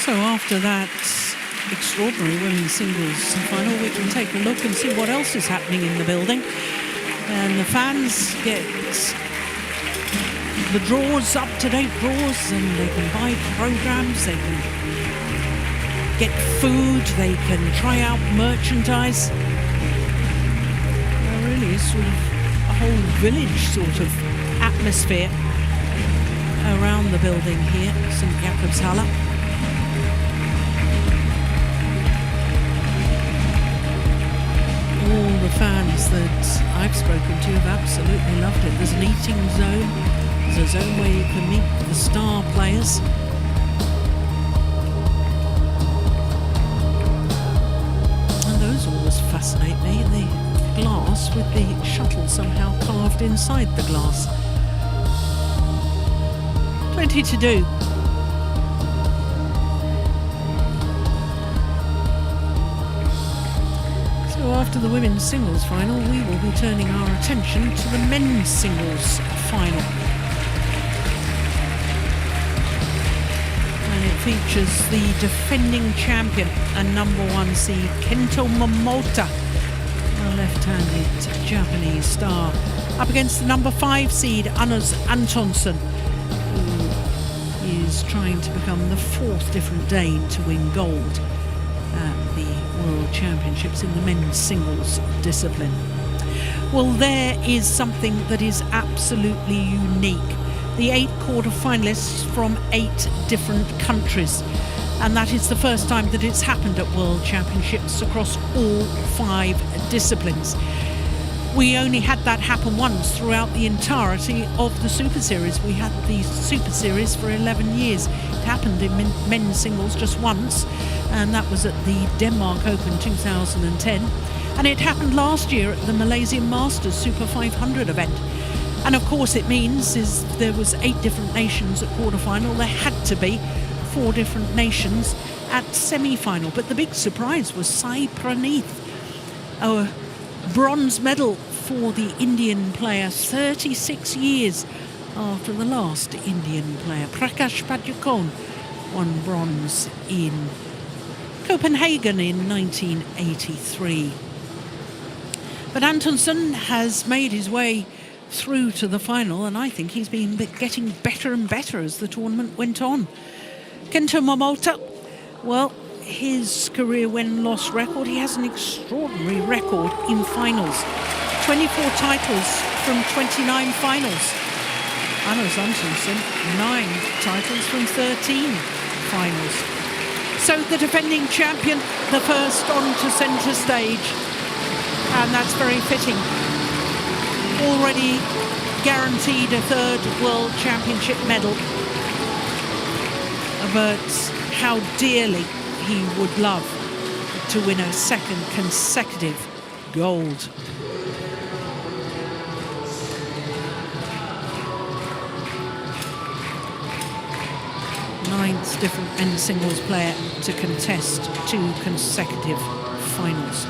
So after that extraordinary women's singles final, we can take a look and see what else is happening in the building. And the fans get the draws, up-to-date draws, and they can buy programs, they can get food, they can try out merchandise. There really is sort of a whole village sort of atmosphere around the building here, St. Jakobshalle. All the fans that I've spoken to have absolutely loved it. There's an eating zone, there's a zone where you can meet the star players. And those always fascinate me, the glass with the shuttle somehow carved inside the glass. Plenty to do. So after the women's singles final, we will be turning our attention to the men's singles final. And it features the defending champion and #1 seed Kento Momota, a left-handed Japanese star, up against the #5 seed Antonsen, who is trying to become the 4th different Dane to win gold at the World Championships in the men's singles discipline. Well, there is something that is absolutely unique. The 8 quarter-finalists from 8 different countries. And that is the first time that it's happened at World Championships across all 5 disciplines. We only had that happen once throughout the entirety of the Super Series. We had the Super Series for 11 years. It happened in men's singles just once, and that was at the Denmark Open 2010. And it happened last year at the Malaysian Masters Super 500 event. And of course it means is there was 8 different nations at quarterfinal. There had to be 4 different nations at semi-final. But the big surprise was Sai Praneeth, a bronze medal for the Indian player 36 years after the last Indian player. Prakash Padukone won bronze in Copenhagen in 1983. But Antonsen has made his way through to the final, and I think he's been getting better and better as the tournament went on. Kento Momota, well, his career win-loss record, he has an extraordinary record in finals. 24 titles from 29 finals. Anders Antonsen, 9 titles from 13 finals. So the defending champion, the first onto centre stage, and that's very fitting. Already guaranteed a 3rd World Championship medal, but how dearly he would love to win a 2nd consecutive gold. Ninth different men's singles player to contest 2 consecutive finals.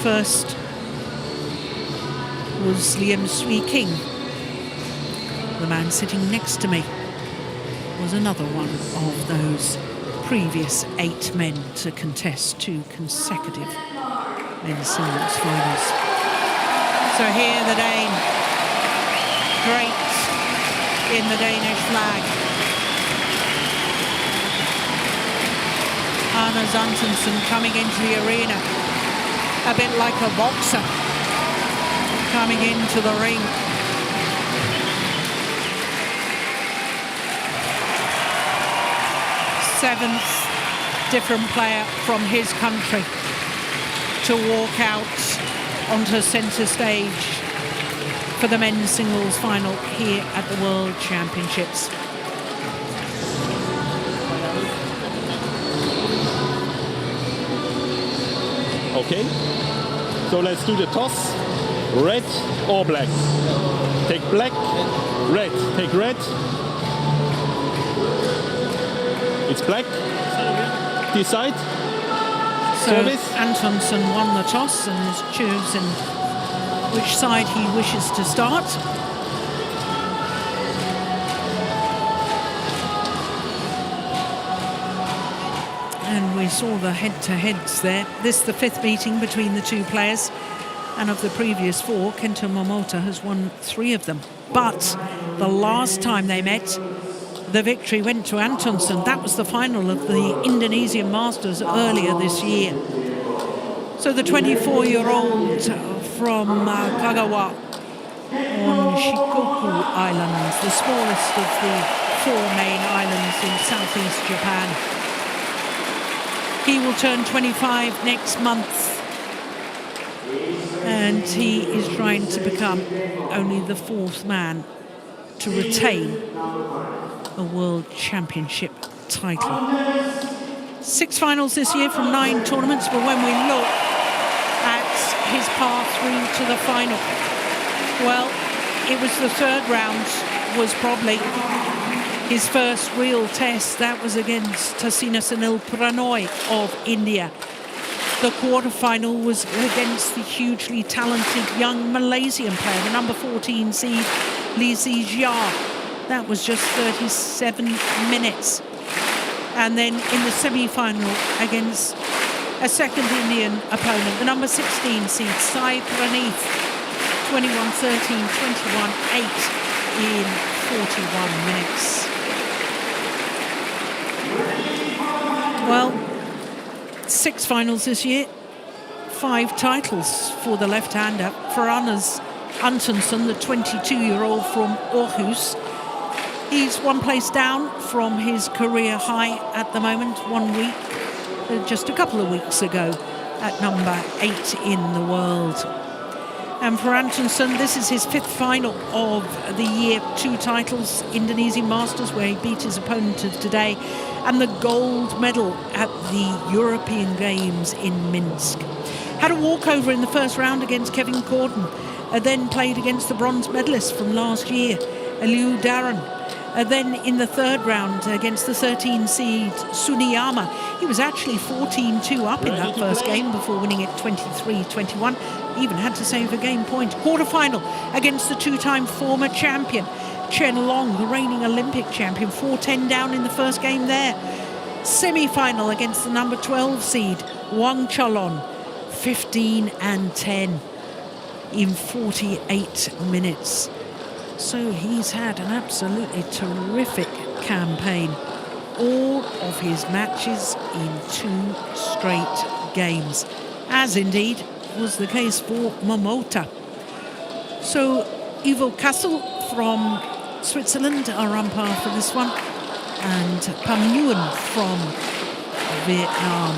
First was Liam Swee King. The man sitting next to me was another one of those previous 8 men to contest 2 consecutive men's singles finals. So here the Dane, draped in the Danish flag. Anders Antonsen coming into the arena, a bit like a boxer coming into the ring. Seventh different player from his country to walk out onto centre stage for the men's singles final here at the World Championships. Okay, so let's do the toss. Red or black? Take black, red. Take red. It's black. Decide. So Service. Antonsen won the toss and is choosing which side he wishes to start. And we saw the head-to-heads there. This is the 5th meeting between the two players. And of the previous 4, Kento Momota has won 3 of them. But the last time they met, the victory went to Antonsen. That was the final of the Indonesian Masters earlier this year. So the 24-year-old from Kagawa on Shikoku Islands, the smallest of the 4 main islands in southeast Japan. He will turn 25 next month. And he is trying to become only the 4th man to retain a World Championship title. 6 finals this year from 9 tournaments, but when we look at his path through to the final, well, it was the 3rd round was probably his first real test. That was against Tasina Sunil Pranoy of India. The quarterfinal was against the hugely talented young Malaysian player, the number 14 seed, Lee Zijia. That was just 37 minutes. And then in the semi-final against a second Indian opponent, the number 16 seed, Sai Praneeth, 21-13, 21-8 in 41 minutes. Well, 6 finals this year, 5 titles for the left-hander. For Anders Antonsen, the 22-year-old from Aarhus, he's 1 place down from his career high at the moment, 1 week, just a couple of weeks ago, at number 8 in the world. And for Antonsen, this is his 5th final of the year, 2 titles, Indonesian Masters, where he beat his opponent of today, and the gold medal at the European Games in Minsk. Had a walkover in the first round against Kevin Corden, then played against the bronze medalist from last year, Liu Darren. Then in the 3rd round against the 13 seed Suniyama, he was actually 14-2 up in that first game before winning it 23-21. Even had to save a game point. Quarterfinal against the 2-time former champion Chen Long, the reigning Olympic champion, 4-10 down in the first game there. Semi-final against the number 12 seed Wang Chalon, 15-10 in 48 minutes. So he's had an absolutely terrific campaign. All of his matches in 2 straight games, as indeed was the case for Momota. So Ivo Kassel from Switzerland, our umpire for this one, and Pham Nguyen from Vietnam.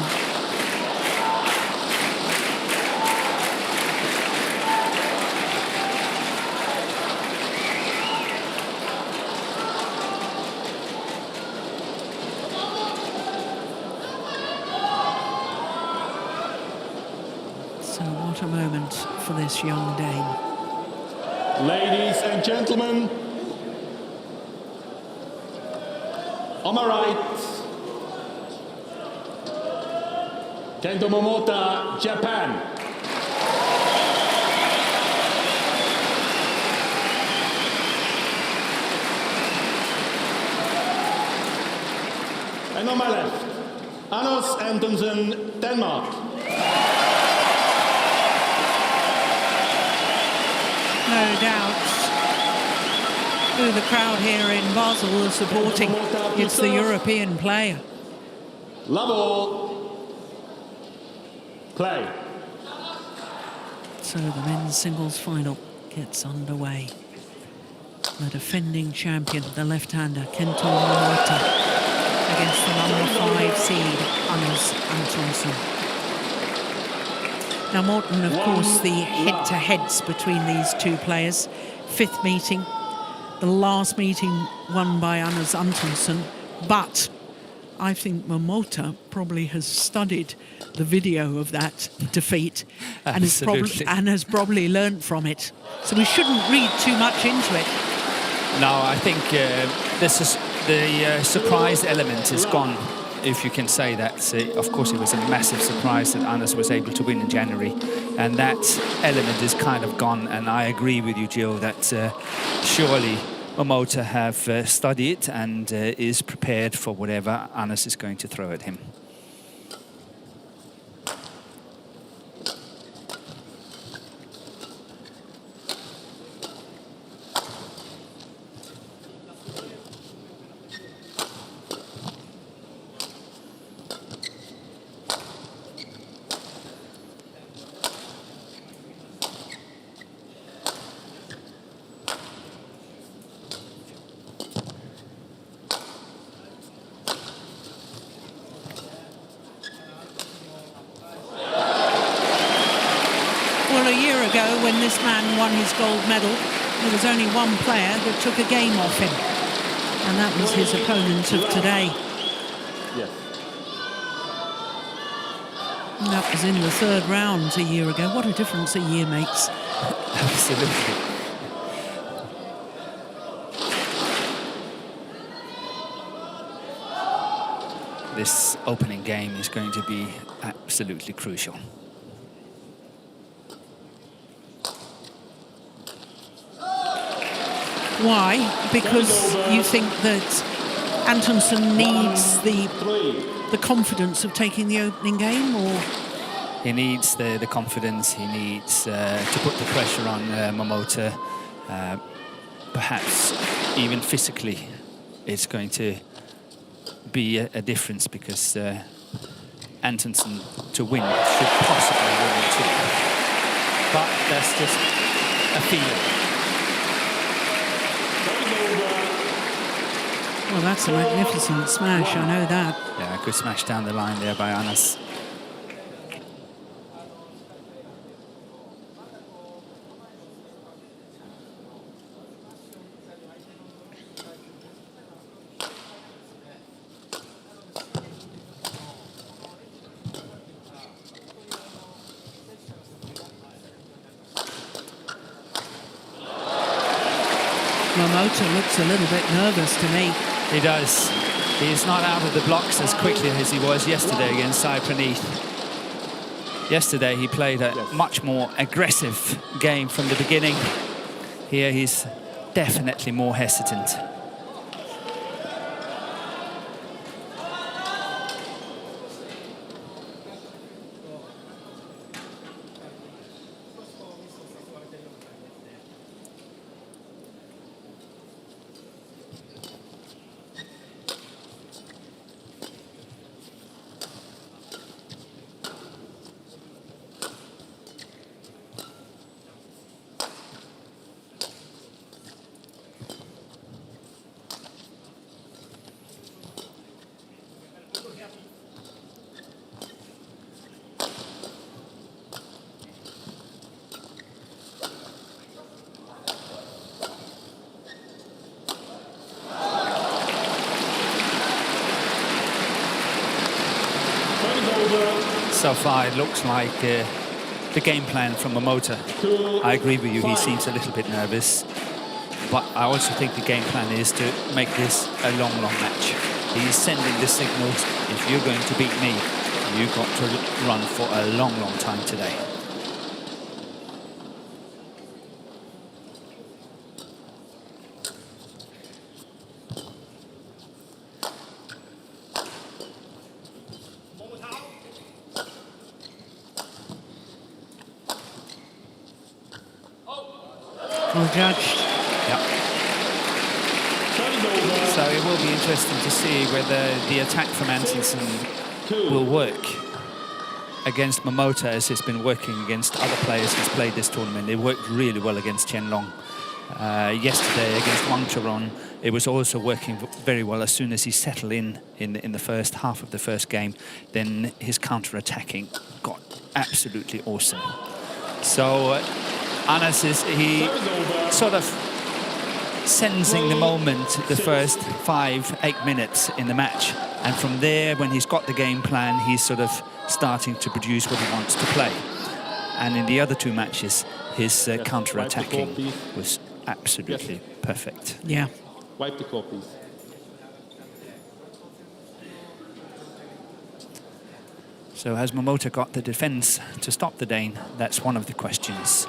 So what a moment for this young Dane. Ladies and gentlemen, on my right, Kento Momota, Japan. And on my left, Anders Antonsen, Denmark. No doubt who the crowd here in Basel are supporting. It's the European player. Love all. Play. So the men's singles final gets underway. The defending champion, the left-hander, Kento Momota, against the number 5 seed, Anders Antonsen. Now, Morten, of course, the head-to-heads between these 2 players. 5th meeting, the last meeting won by Anders Antonsen, but I think Momota probably has studied the video of that defeat and has probably learnt from it. So we shouldn't read too much into it. No, I think this is the surprise element is gone, if you can say that. Of course, it was a massive surprise that Anders was able to win in January, and that element is kind of gone. And I agree with you, Jill, that surely Momota have studied and is prepared for whatever Anders is going to throw at him. Well, a year ago, when this man won his gold medal, there was only one player that took a game off him, and that was his opponent of today. Yes. And that was in the third round a year ago. What a difference a year makes. Absolutely. This opening game is going to be absolutely crucial. Why? Because you think that Antonsen needs the confidence of taking the opening game, or? He needs the confidence, he needs to put the pressure on Momota. Perhaps even physically it's going to be a difference, because Antonsen to win should possibly win it too. But that's just a feeling. Well, that's a magnificent smash, I know that. Yeah, good smash down the line there by Anas. Momota looks a little bit nervous to me. He does. He's not out of the blocks as quickly as he was yesterday against Sai Praneeth. Yesterday he played a much more aggressive game from the beginning. Here he's definitely more hesitant. So far, it looks like the game plan from Momota. I agree with you, he seems a little bit nervous. But I also think the game plan is to make this a long, long match. He's sending the signals, if you're going to beat me, you've got to run for a long, long time today. Well judged. Yeah. So it will be interesting to see whether the attack from Antonsen will work against Momota as it's been working against other players who's played this tournament. It worked really well against Chen Long. Yesterday against Wang Charon, it was also working very well as soon as he settled in the first half of the first game. Then his counter-attacking got absolutely awesome. So Anas he sort of sensing the moment the first 5-8 minutes in the match, and from there, when he's got the game plan, he's sort of starting to produce what he wants to play. And in the other two matches, his counter-attacking was absolutely perfect. Yeah. Wipe the floor, please. So has Momota got the defense to stop the Dane? That's one of the questions.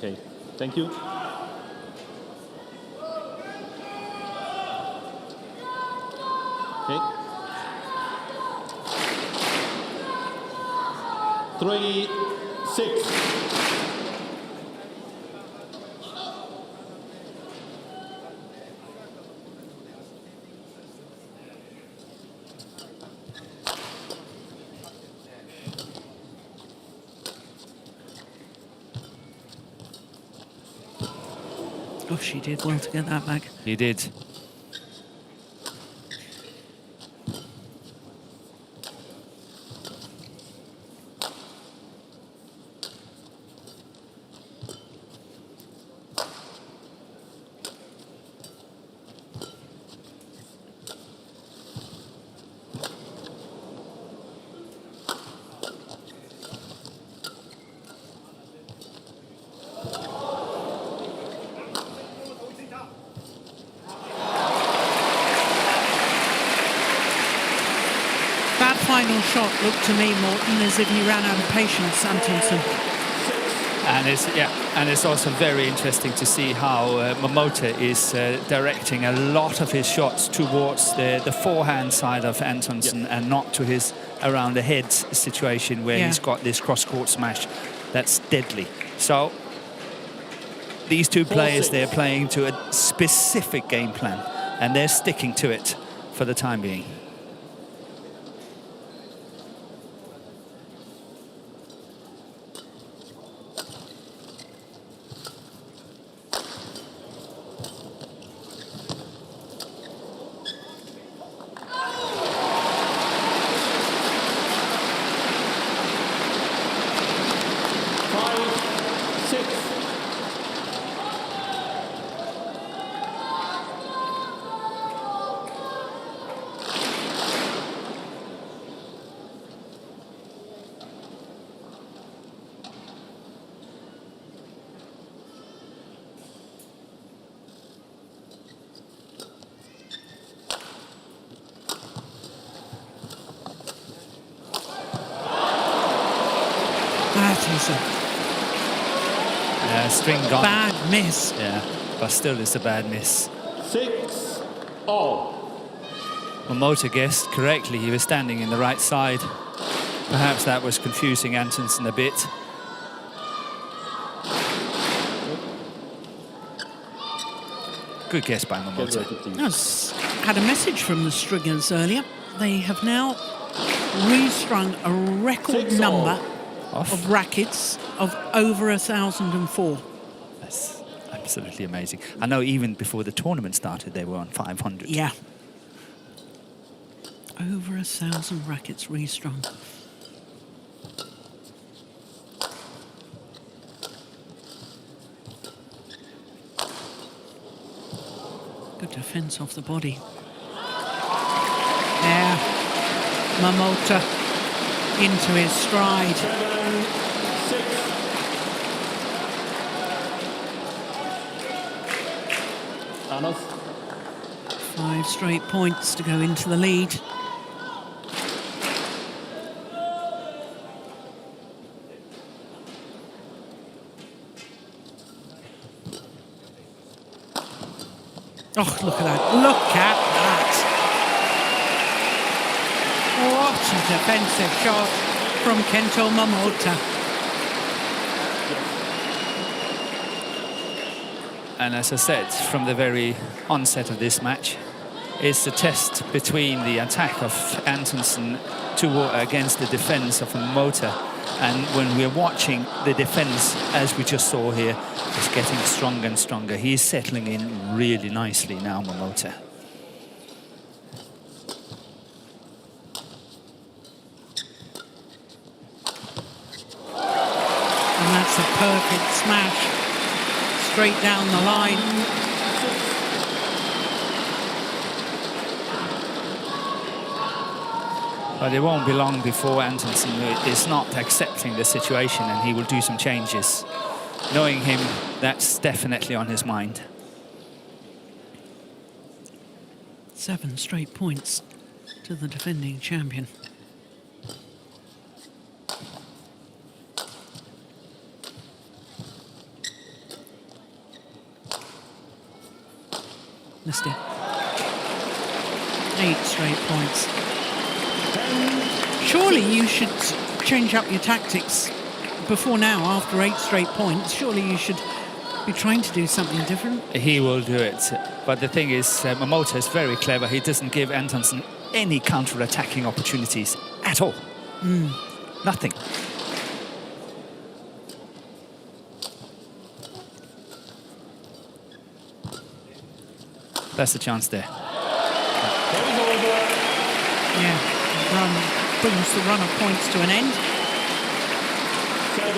Okay, thank you. Okay. 3-6. Oh, she did well to get that back. He did. final shot looked to me, Morten, as if he ran out of patience, Antonsen. And it's also very interesting to see how Momota is directing a lot of his shots towards the forehand side of Antonsen and not to his around the head situation where he's got this cross-court smash that's deadly. So these two players, they're playing to a specific game plan and they're sticking to it for the time being. String gone. Bad miss. Yeah, but still it's a bad miss. 6-all. Momota guessed correctly. He was standing in the right side. Perhaps that was confusing Antonsen a bit. Good guess by Momota. Yes, had a message from the Stringers earlier. They have now restrung a record number of rackets of over 1,004. That's absolutely amazing. I know even before the tournament started, they were on 500. Yeah. Over 1,000 rackets restrung. Good defense off the body. Yeah. Momota into his stride. 7-6. 5 straight points to go into the lead. Oh, look at that. Look at that. What a defensive shot from Kento Momota. And as I said, from the very onset of this match, it's the test between the attack of Antonsen against the defense of Momota. And when we're watching the defense, as we just saw here, it's getting stronger and stronger. He's settling in really nicely now, Momota. And that's a perfect smash. Straight down the line. But it won't be long before Antonsen is not accepting the situation and he will do some changes. Knowing him, that's definitely on his mind. 7 straight points to the defending champion. Missed it. 8 straight points. Surely you should change up your tactics before now, after 8 straight points. Surely you should be trying to do something different. He will do it. But the thing is, Momota is very clever. He doesn't give Antonsen any counter-attacking opportunities at all. Nothing. That's the chance there. Yeah. Brings the run of points to an end. 7-10.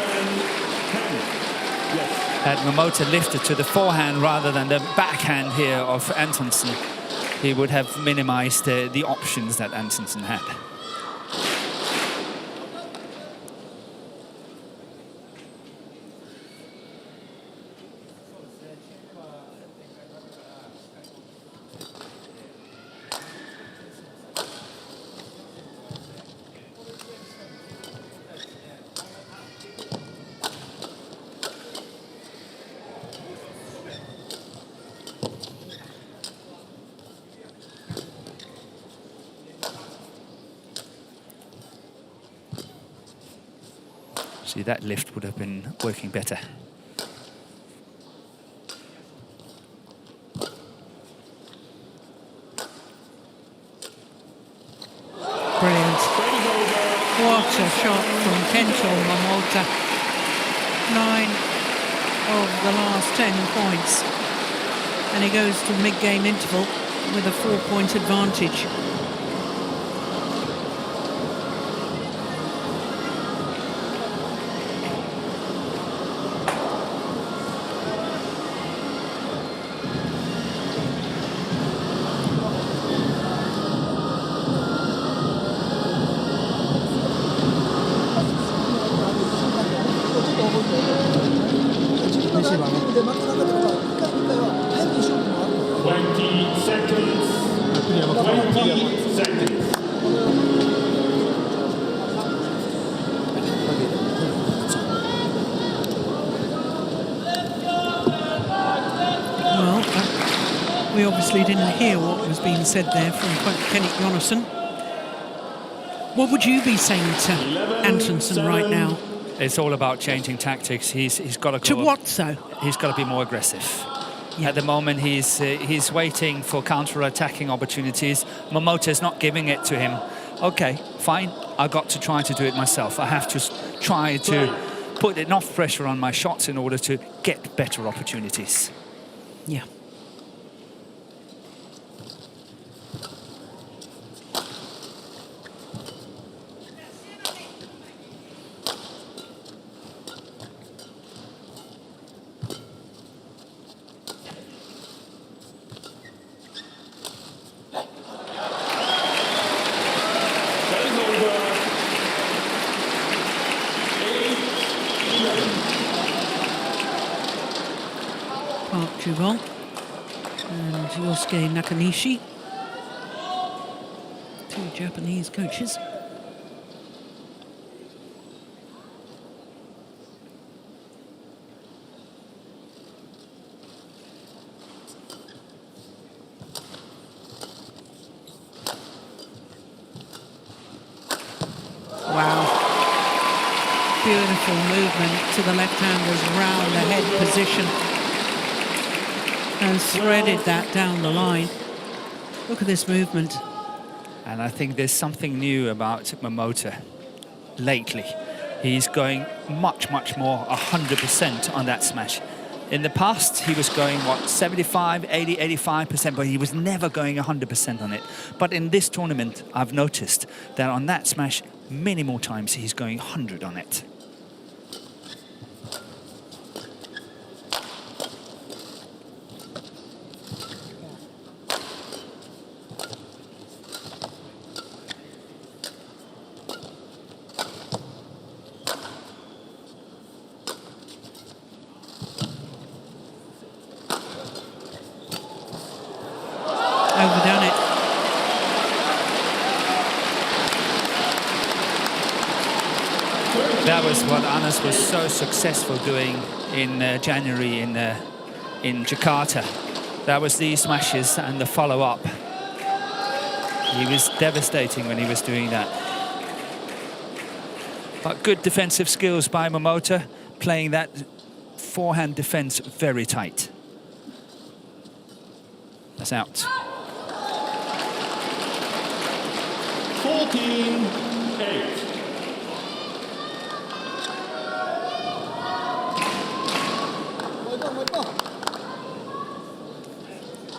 Yes. Had Momota lifted to the forehand rather than the backhand here of Antonsen, he would have minimized the options that Antonsen had. See, that lift would have been working better. Brilliant. What a shot from Kento Momota. 9 of the last 10 points. And he goes to mid-game interval with a 4-point advantage. We obviously didn't hear what was being said there from Kenneth Jonasson. What would you be saying to Antonsen right now? It's all about changing tactics. He's got to go. To what so? He's got to be more aggressive. Yeah. At the moment, he's waiting for counter-attacking opportunities. Momota's not giving it to him. Okay, fine. I've got to try to do it myself. I have to try to put enough pressure on my shots in order to get better opportunities. Yeah. Jubon and Yosuke Nakanishi, 2 Japanese coaches. Wow. Beautiful movement to the left-hander's round the head position. And threaded that down the line. Look at this movement. And I think there's something new about Momota lately. He's going much more 100% on that smash. In the past, he was going, what, 75, 80, 85%, but he was never going 100% on it. But in this tournament, I've noticed that on that smash, many more times he's going 100 on it. Overdone it. That was what Anas was so successful doing in January in Jakarta. That was these smashes and the follow-up. He was devastating when he was doing that. But good defensive skills by Momota, playing that forehand defense very tight. That's out. 14-8.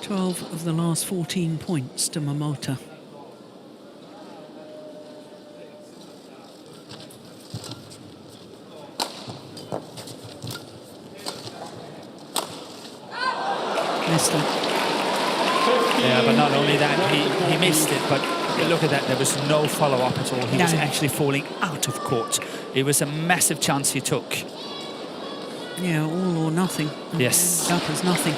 12 of the last 14 points to Momota. Missed it. Yeah, but not only that, he missed it, but look at that, there was no follow-up at all. He was actually falling out of court. It was a massive chance he took. Yeah, all or nothing. Yes. Up as nothing.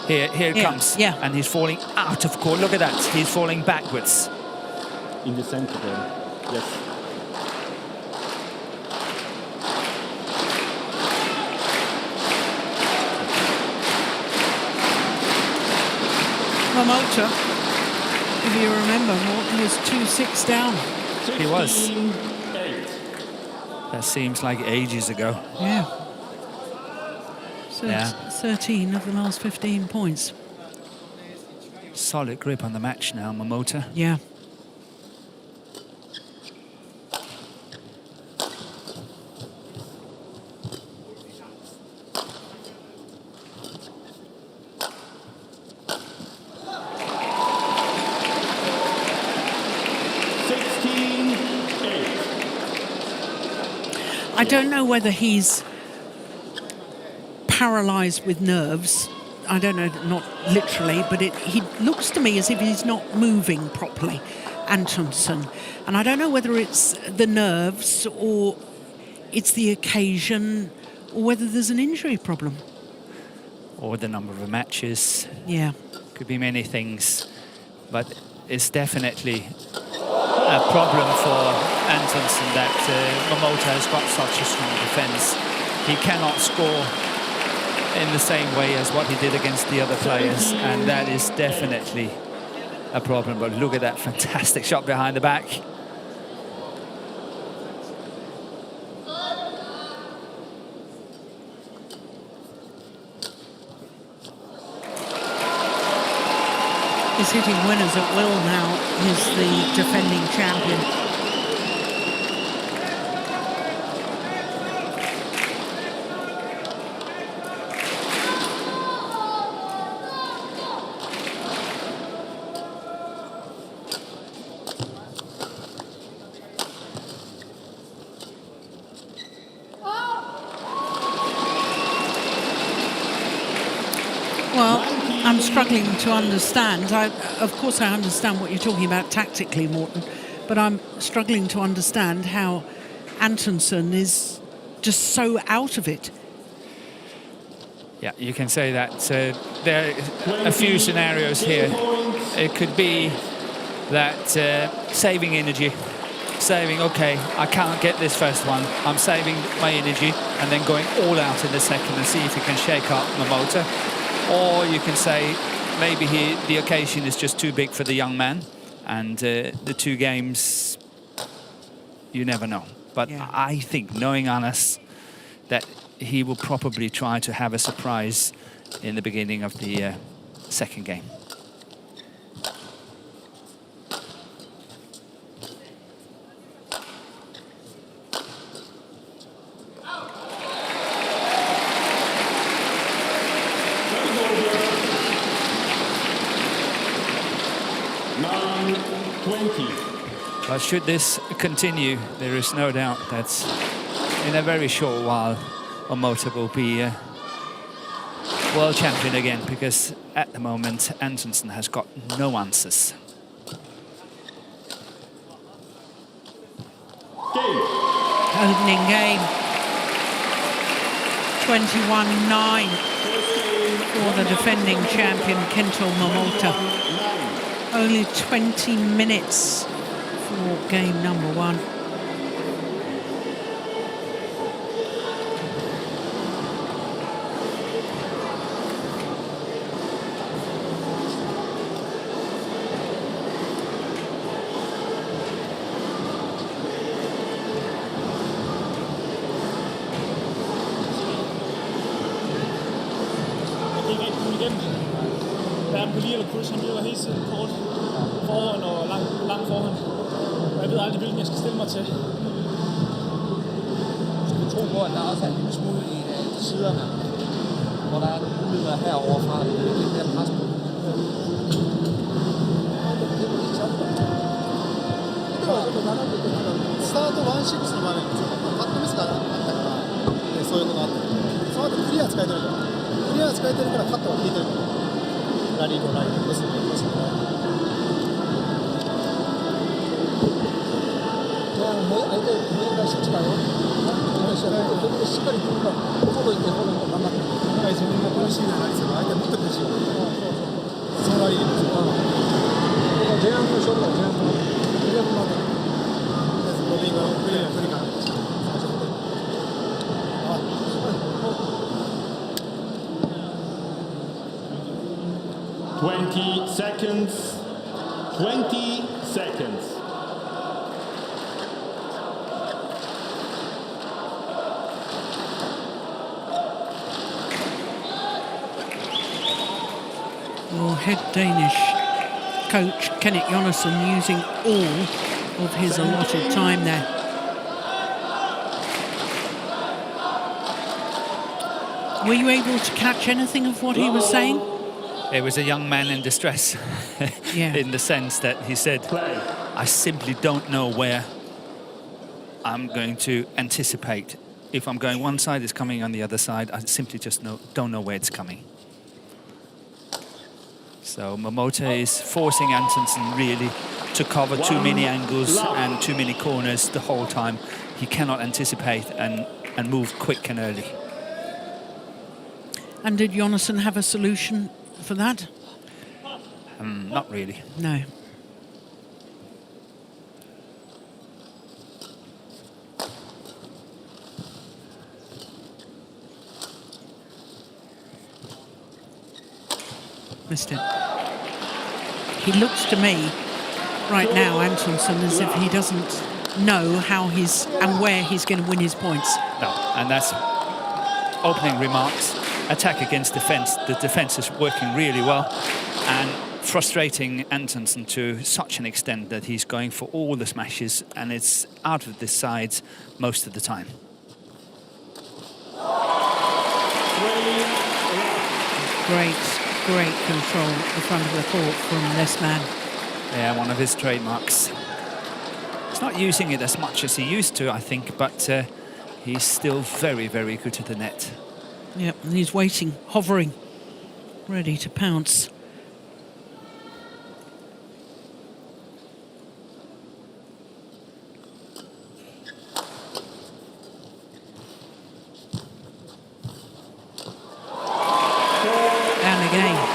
Here it comes. Yeah. And he's falling out of court. Look at that, he's falling backwards. In the center then, yes. Momota, if you remember, Morton was 2-6 down. He was. That seems like ages ago. Yeah. Yeah. 13 of the last 15 points. Solid grip on the match now, Momota. Yeah. I don't know whether he's paralyzed with nerves. I don't know, not literally, but he looks to me as if he's not moving properly, Antonsen. And I don't know whether it's the nerves or it's the occasion or whether there's an injury problem. Or the number of matches. Yeah. Could be many things, but it's definitely a problem for Antonsen that Momota has got such a strong defense. He cannot score in the same way as what he did against the other players, and that is definitely a problem. But look at that fantastic shot behind the back. He's hitting winners at will now. He's the defending champion. Well, I'm struggling to understand. Of course, I understand what you're talking about tactically, Morten, but I'm struggling to understand how Antonsen is just so out of it. Yeah, you can say that. There are a few scenarios here. It could be that saving energy, okay, I can't get this first one. I'm saving my energy and then going all out in the second and see if he can shake up Momota. Or you can say maybe the occasion is just too big for the young man, and the two games, you never know. But yeah. I think, knowing Anas, that he will probably try to have a surprise in the beginning of the second game. But should this continue, there is no doubt that in a very short while, Momota will be world champion again, because at the moment, Antonsen has got no answers. Opening game. 21-9 for the defending champion, Kento Momota. Only 20 minutes for game number one. Han løber hele tiden kort foran og lang foran. Og jeg ved aldrig, hvilken jeg skal stille mig til. Skal vi tro på, at der også er en lille smule i siderne, hvor der er nogle muligheder heroverfra, det er lidt mere pres på. Det var lidt sjovt. Det varちょっと斜めてスタート1-6の場面でパットミスがあったから、そういうのがあって、その後クリア使えてるから、クリア使えてるからカットが効いてるから。ラリーとラリーですね。相手の上がしっかりよ。ここでしっかりフォローいってフォロー頑張って。自分が苦しいなラリーする相手はもっと苦しい。そのラリーです。前半のショット前半のまで。ロビングのクリアから。20 seconds. 20 seconds. Well, head Danish coach Kenneth Jonassen using all of his allotted time there. Were you able to catch anything of what he was saying? It was a young man in distress, Yeah. in the sense that he said, I simply don't know where I'm going to anticipate. If I'm going one side, it's coming on the other side. I simply just don't know where it's coming. So Momota is forcing Antonsen really to cover too many angles and too many corners the whole time. He cannot anticipate and move quick and early. And did Jonassen have a solution for that? Not really. No. Missed it. He looks to me right now, Antonsen, as if he doesn't know how and where he's going to win his points. No, and that's opening remarks. Attack against defense. The defense is working really well and frustrating Antonsen to such an extent that he's going for all the smashes and it's out of the sides most of the time. Great control at the front of the court from this man. Yeah, one of his trademarks. He's not using it as much as he used to, I think, but he's still very, very good at the net. Yep, and he's waiting, hovering, ready to pounce. And again.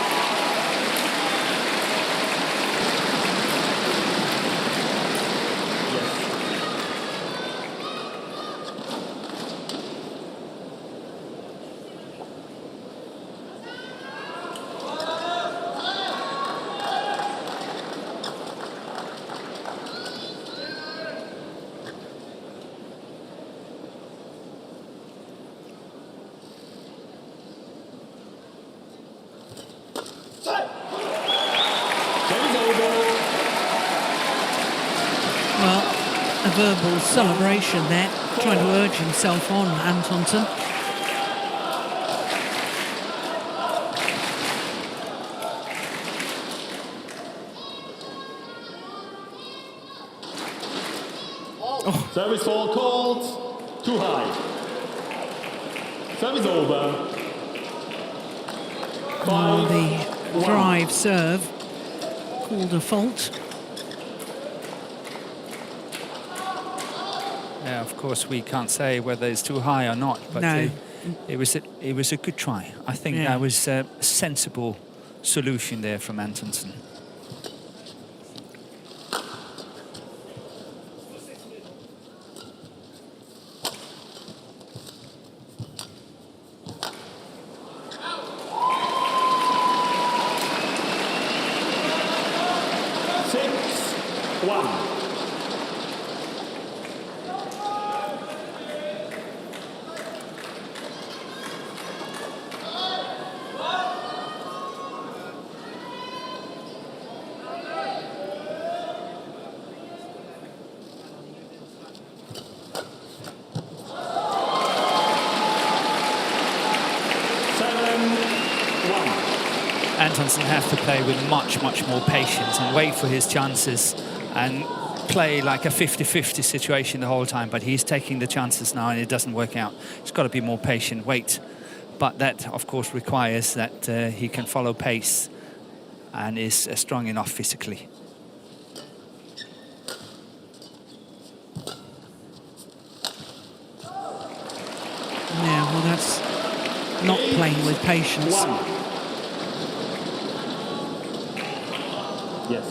A verbal celebration there, trying to urge himself on, Antonsen. Oh. Service ball called, too high. Service over. The drive serve called a fault. Yeah, of course, we can't say whether it's too high or not, but no. It was a good try. I think that was a sensible solution there from Antonsen. Antonsen have to play with much more patience and wait for his chances and play like a 50-50 situation the whole time, but he's taking the chances now and it doesn't work out. He's got to be more patient, wait. But that, of course, requires that he can follow pace and is strong enough physically. Yeah, well, that's not playing with patience. Yes.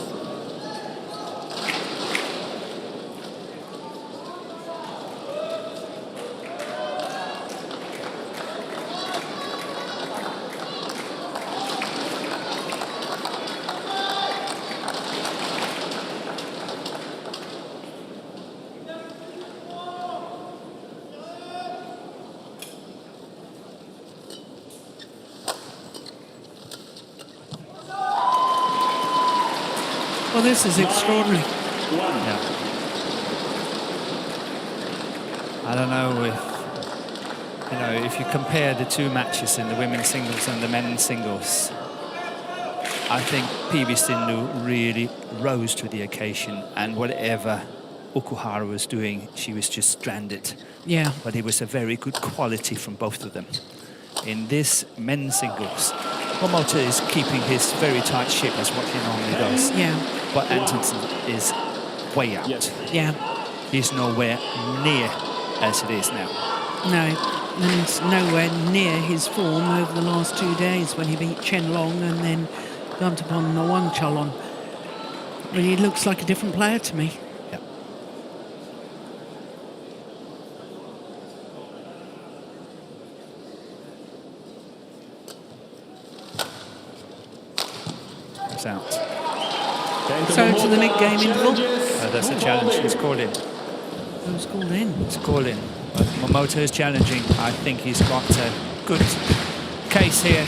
Well, this is extraordinary. Yeah. I don't know if you compare the two matches in the women's singles and the men's singles, I think PV Sindhu really rose to the occasion, and whatever Okuhara was doing, she was just stranded. Yeah. But it was a very good quality from both of them. In this men's singles, Momota is keeping his very tight ship as what he normally does. Yeah. But Antonsen is way out. Yes. Yeah. He's nowhere near as it is now. No, and nowhere near his form over the last 2 days when he beat Chen Long and then Gantapon Nawang Chalon. But he looks like a different player to me. Yeah. It's out. So to the mid-game interval. That's a challenge. It's called in. Who's called in? It's called in. But Momota is challenging. I think he's got a good case here.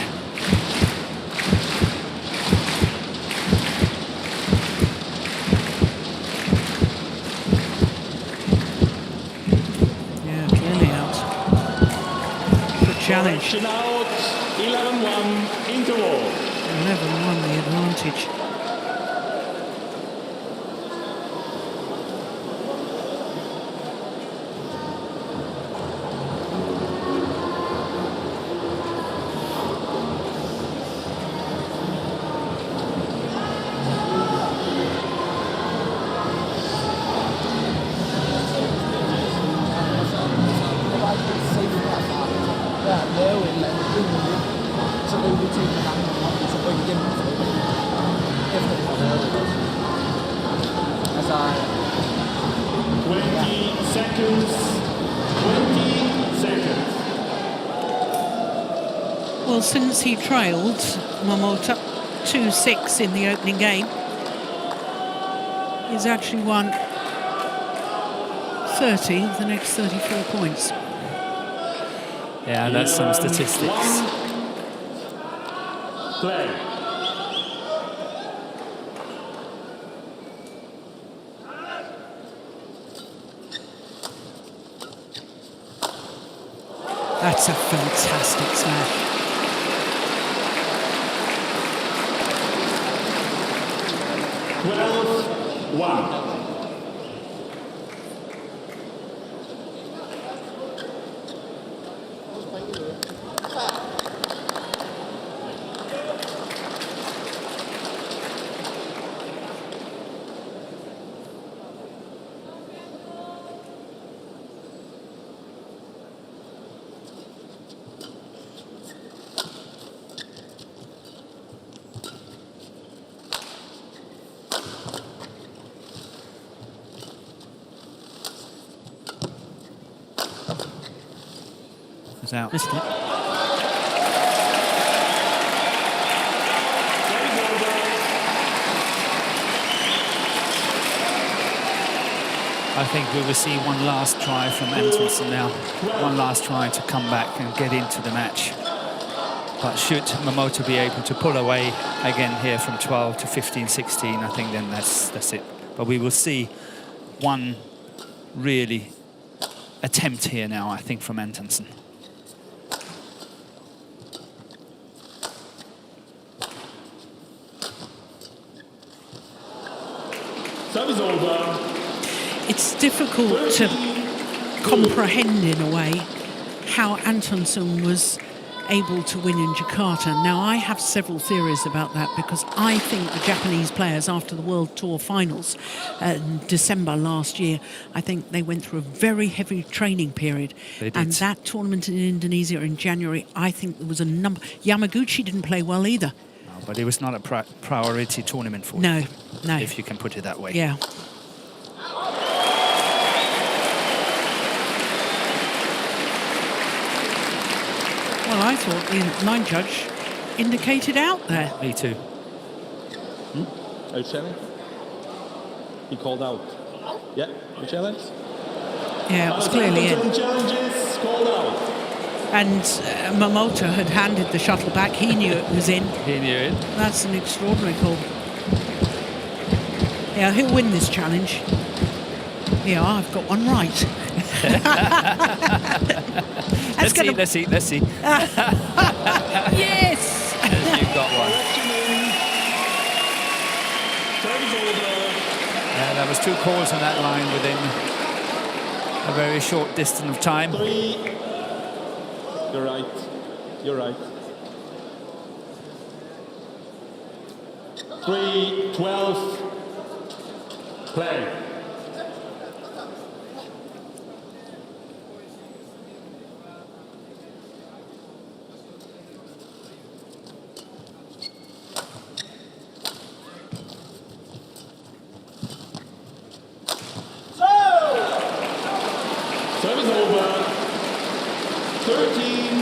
Yeah, clearly out. Good challenge. Correction out, 11-1 interval. 11-1 the advantage. Well, since he trailed Momota 2-6 in the opening game, he's actually won 30 of the next 34 points. Yeah, that's some statistics. Play. That's a fantastic smash. 12-1. It's out. Missed it. I think we will see one last try from Antonsen now. One last try to come back and get into the match. But should Momota be able to pull away again here from 12 to 15, 16, I think then that's it. But we will see one really attempt here now, I think, from Antonsen. Service over. It's difficult to comprehend in a way how Antonsen was able to win in Jakarta. Now, I have several theories about that because I think the Japanese players after the World Tour finals in December last year, I think they went through a very heavy training period. They did. And that tournament in Indonesia in January, I think there was a number... Yamaguchi didn't play well either. No, but it was not a priority tournament for No, you, no. if you can put it that way. Yeah. Well, I thought the line judge indicated out there. Me too. Are you challenge? He called out. Yeah, you challenge? Yeah, it was clearly in. Challenges called out. And Momota had handed the shuttle back. He knew it was in. He knew it. That's an extraordinary call. Yeah, who'll win this challenge? Yeah, I've got one right. Let's see. Yes! You've got one. There was 2 calls on that line within a very short distance of time. 3. You're right. You're right. 3-12. Play. Service over. 13-3.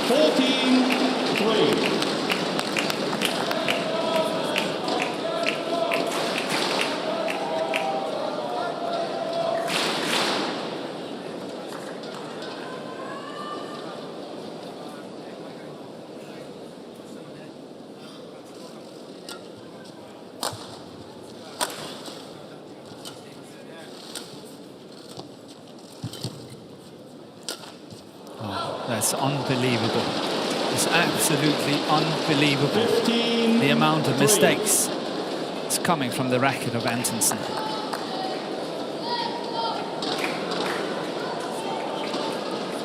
14-3. That's unbelievable. It's absolutely unbelievable. 15. The amount of mistakes is coming from the racket of Antonsen.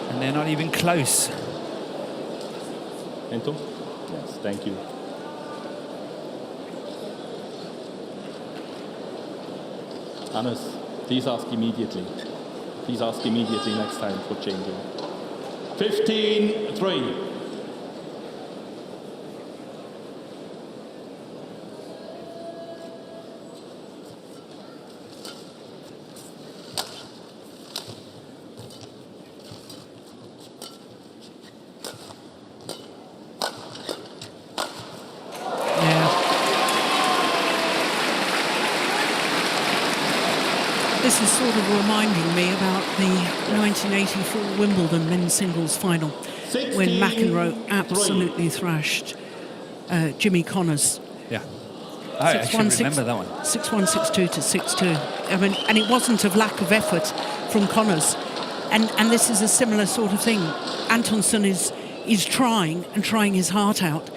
And they're not even close. Kento? Yes, thank you. Hannes, please ask immediately. Please ask immediately next time for changing. 15-3. This is sort of reminding me about the 1984 Wimbledon men's singles final when McEnroe absolutely thrashed Jimmy Connors. Yeah. I actually remember that one. 6-1, 6-2 to 6-2. I mean, and it wasn't of lack of effort from Connors. And this is a similar sort of thing. Antonsen is trying and trying his heart out,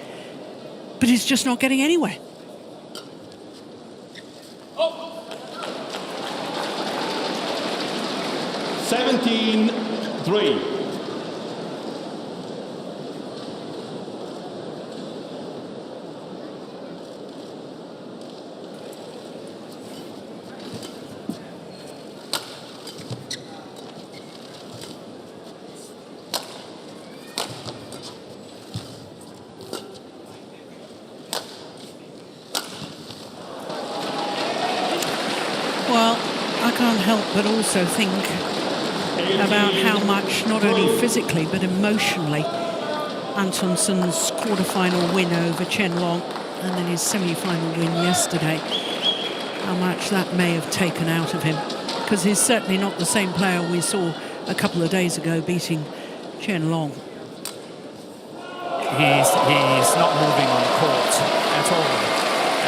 but he's just not getting anywhere. 17-3. Well, I can't help but also think about how much, not only physically but emotionally, Antonsen's quarter-final win over Chen Long and then his semi-final win yesterday, how much that may have taken out of him, because he's certainly not the same player we saw a couple of days ago beating Chen Long. He's not moving on court at all,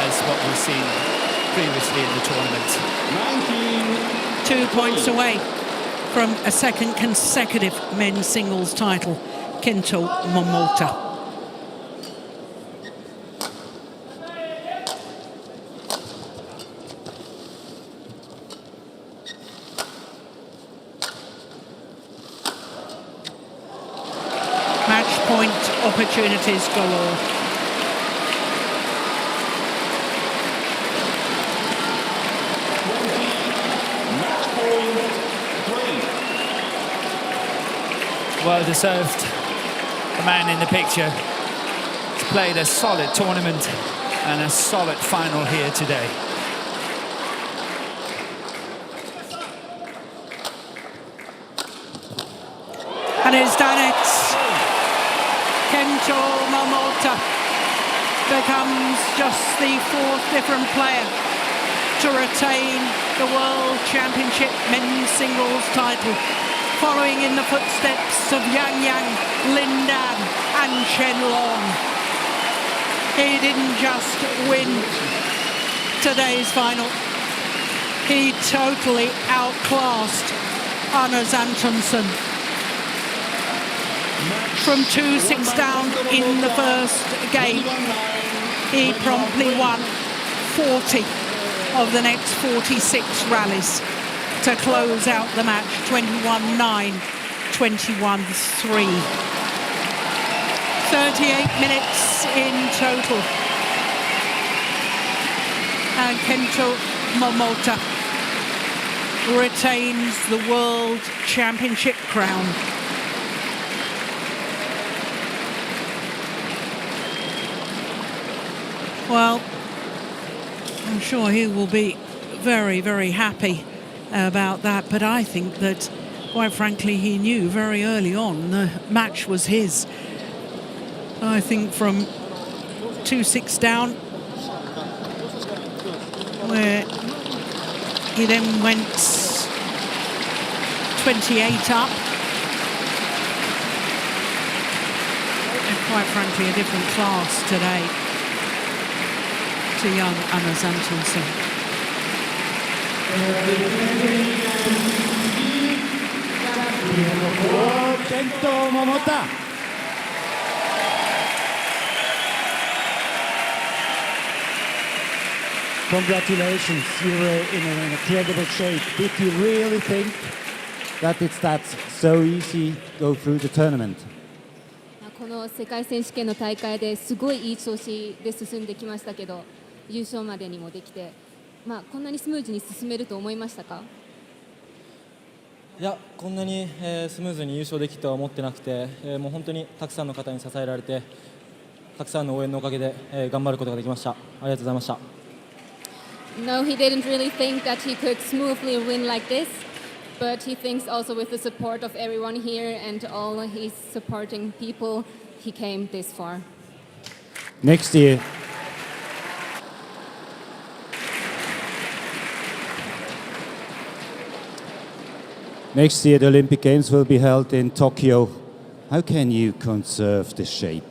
as what we've seen previously in the tournament. 2 points away from a second consecutive men's singles title, Kento Momota. Match point opportunities galore. Well deserved. The man in the picture is played a solid tournament and a solid final here today. And he's done it. Kento Momota becomes just the fourth different player to retain the World Championship men's singles title, following in the footsteps of Yang Yang, Lin Dan and Chen Long. He didn't just win today's final, he totally outclassed Antonsen. From 2-6 down in the first game, he promptly won 40 of the next 46 rallies to close out the match 21-9, 21-3. 38 minutes in total. And Kento Momota retains the World Championship crown. Well, I'm sure he will be very, very happy about that, but I think that, quite frankly, he knew very early on the match was his. I think from 2-6 down, where he then went 28 up, and quite frankly a different class today to young Antonsen. Kento Momota. Congratulations, you were in an incredible shape. Did you really think that it's that so easy to go through the tournament? この世界選手権の大会ですごいいい調子で進んできましたけど、優勝までにもできて、こんなにスムーズに進めると思いましたか？いや、こんなに、スムーズに優勝できるとは思ってなくて、もう本当にたくさんの方に支えられて、たくさんの応援のおかげで、頑張ることができました。ありがとうございました。No, he didn't really think that he could smoothly win like this, but he thinks also with the support of everyone here and all his supporting people, he came this far. Next year. Next year, the Olympic Games will be held in Tokyo. How can you conserve the shape?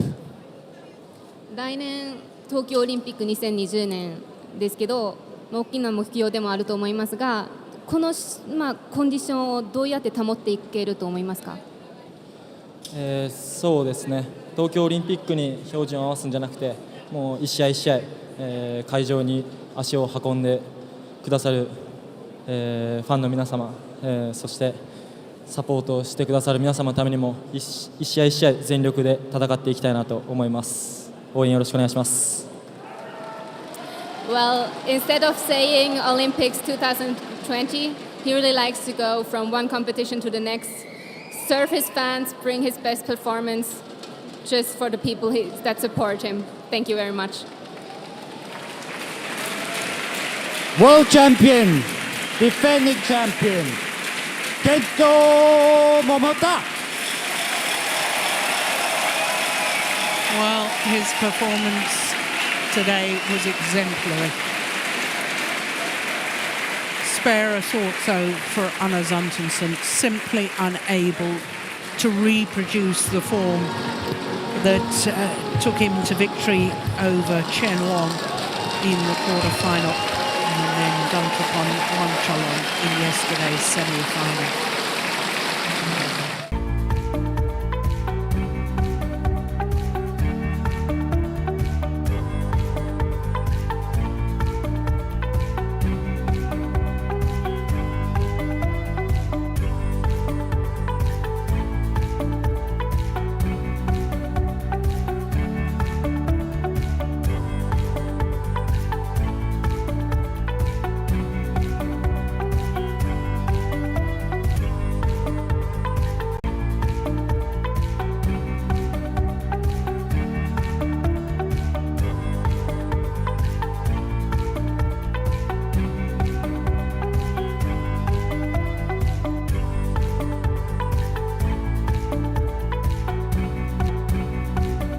来年東京オリンピック2020年ですけど、大きな目標でもあると思いますが、この、コンディションをどうやって保っていけると思いますか？そうですね、東京オリンピックに標準を合わすんじゃなくて、もう一試合一試合、会場に足を運んでくださる、ファンの皆様、そしてサポートしてくださる皆様のためにも一試合一試合全力で戦っていきたいなと思います。応援よろしくお願いします。Well, instead of saying Olympics 2020, he really likes to go from one competition to the next, serve his fans, bring his best performance, just for the people that support him. Thank you very much. World champion, defending champion, Kento Momota. Well, his performance today was exemplary. Spare a thought though for Antonsen, simply unable to reproduce the form that took him to victory over Chen Long in the quarter-final and then dunked upon Wang Chalong in yesterday's semi-final.